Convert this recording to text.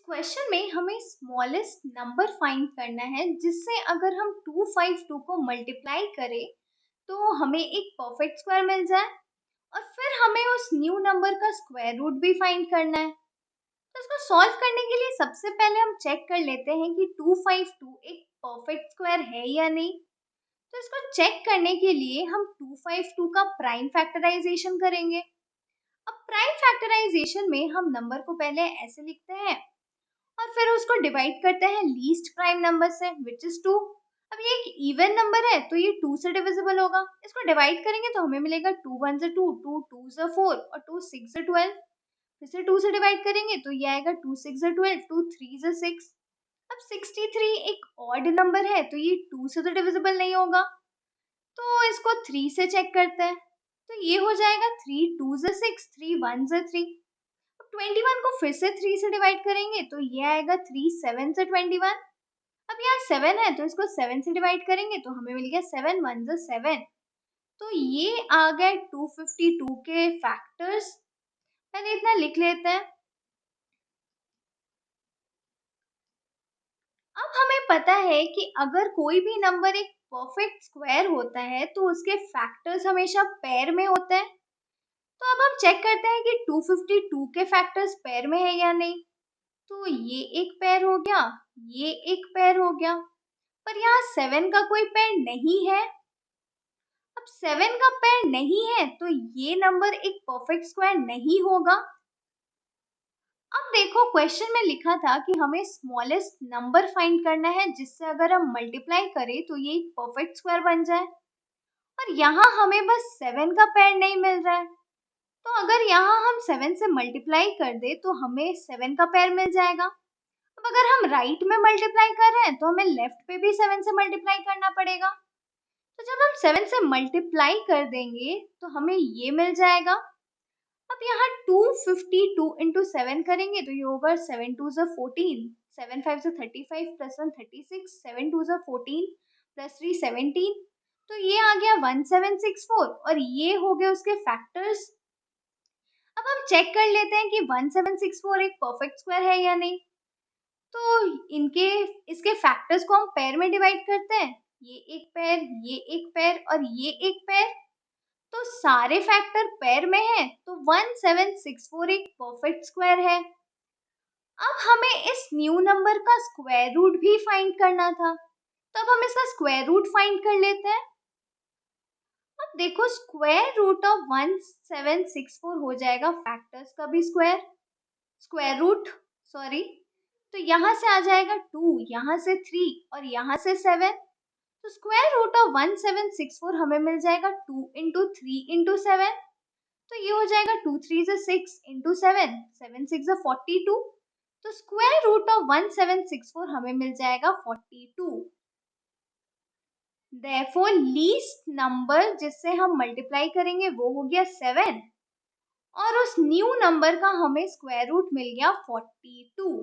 Question में हमें smallest number find करना है जिससे अगर हम 252 को मल्टीप्लाई करें तो हमें एक परफेक्ट स्क्वायर मिल जाए और फिर हमें उस न्यू नंबर का स्क्वायर रूट भी फाइंड करना है। तो इसको सॉल्व करने के लिए सबसे पहले हम चेक कर लेते हैं कि 252 एक परफेक्ट स्क्वायर है या नहीं। तो इसको चेक करने के लिए हम 252 का प्राइम फैक्टराइजेशन करेंगे। अब प्राइम फैक्टराइजेशन में हम नंबर को पहले ऐसे लिखते हैं और फिर उसको डिवाइड करते हैं लीस्ट प्राइम नंबर से विच इज 2। अब ये एक इवन नंबर है तो ये 2 से डिविजिबल होगा। इसको डिवाइड करेंगे तो हमें मिलेगा 2 1 से 2, 2 2 से 4 और 2 6 से 12। फिर से 2 से डिवाइड करेंगे तो ये आएगा 2 6 से 12, 2 3 से 6। अब 63 एक ऑड नंबर है तो ये 2 से तो डिविजिबल नहीं होगा, तो इसको 3 से चेक करते हैं। तो ये हो जाएगा 3 2 से 6, 3 1 से 3। 21 को फिर से 3 से डिवाइड करेंगे तो ये आएगा 3 7 से 21। अब यहाँ 7 है तो इसको 7 से डिवाइड करेंगे तो हमें मिल गया 7 1 से 7। तो ये आ गए 252 के फैक्टर्स। पहले इतना लिख लेते हैं। अब हमें पता है कि अगर कोई भी नंबर एक परफेक्ट स्क्वायर होता है तो उसके फैक्टर्स हमेशा पेयर में होते हैं। तो अब हम चेक करते हैं कि 252 के फैक्टर्स पेयर में है या नहीं। तो ये एक पेयर हो गया, ये एक पेयर हो गया, पर यहाँ 7 का कोई पेयर नहीं है। अब 7 का पेयर नहीं है तो ये नंबर एक परफेक्ट स्क्वायर नहीं होगा। अब देखो क्वेश्चन में लिखा था कि हमें स्मॉलेस्ट नंबर फाइंड करना है जिससे अगर हम मल्टीप्लाई करें तो ये एक परफेक्ट स्क्वायर बन जाए, और यहाँ हमें बस 7 का पेयर नहीं मिल रहा है। तो अगर यहाँ हम 7 से मल्टीप्लाई कर दे तो हमें 7 का पेयर मिल जाएगा। अब अगर हम राइट में मल्टीप्लाई कर रहे हैं तो हमें लेफ्ट पे भी 7 से मल्टीप्लाई करना पड़ेगा। तो जब हम 7 से मल्टीप्लाई कर देंगे तो हमें ये मिल जाएगा। अब यहाँ 252 इंटू 7 करेंगे तो ये होगा 7 2 से 14, 7 5 से 35 प्लस 1 36, 7 2 से 14 प्लस 3 17। तो ये आ गया 1764 और ये हो गए उसके फैक्टर्स। अब हम चेक कर लेते हैं कि 1764 एक परफेक्ट स्क्वायर है या नहीं। तो इनके इसके फैक्टर्स को हम पेयर में डिवाइड करते हैं, ये एक पेयर, ये एक पेयर और ये एक पेयर। तो सारे फैक्टर पेयर में है तो 1764 एक परफेक्ट स्क्वायर है। अब हमें इस न्यू नंबर का स्क्वायर रूट भी फाइंड करना था, तो अब हम इसका स्क्वायर रूट फाइंड कर लेते हैं। अब देखो स्क्वायर रूट ऑफ 1764 हो जाएगा फैक्टर्स का भी स्क्वायर रूट, सॉरी। तो यहाँ से आ जाएगा 2, यहाँ से 3 और यहाँ से 7। तो स्क्वायर रूट ऑफ 1764 हमें मिल जाएगा 2 इंटू 3 इंटू 7। तो ये हो जाएगा 2 3 से 6 इंटू 7, 7 6 से 42। तो स्क्वायर रूट ऑफ 1764 हमें मिल जाएगा 42। देयरफॉर लीस्ट नंबर जिससे हम मल्टीप्लाई करेंगे वो हो गया 7 और उस न्यू नंबर का हमें स्क्वायर रूट मिल गया 42।